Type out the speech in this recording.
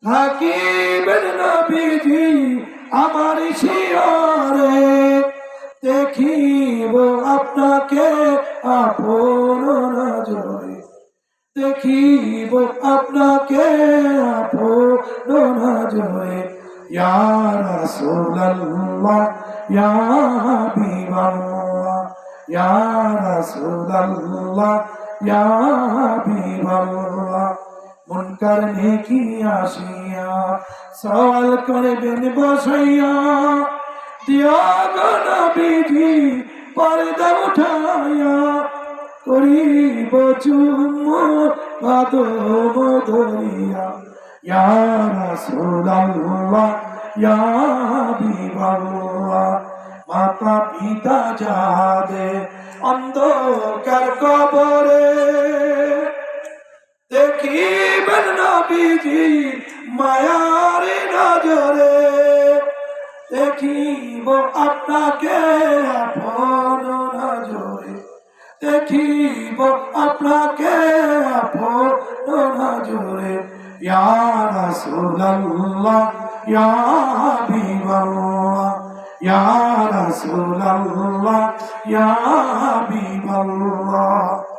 থাকিবেন নবীজি আমার শিয়রে, দেখিব আপনাকে আপন নজরে, দেখিব আপনাকে আপন নজরে। ইয়া রাসূলুল্লাহ ইয়া হাবিবাল্লাহ, ইয়া রাসূলুল্লাহ ইয়া হাবিবাল্লাহ। মুনকার নেকি আসিয়া সওয়াল করবেন বসাইয়া, দিয়া গো নবীজি পর্দা উঠাইয়া, করিব চুম্বন কদম ধরিয়া। ইয়া রাসূলুল্লাহ ইয়া হাবিবাল্লাহ। মাতা পিতা যাদের অন্ধকার কবরে, দেখিবেন নবীজি মায়ার নজরে, দেখিব আপনাকে আপন নজরে, দেখিব আপনাকে আপন নজরে। ইয়া রাসূলুল্লাহ ইয়া হাবিবাল্লাহ, ইয়া রাসূলুল্লাহ ইয়া হাবিবাল্লাহ।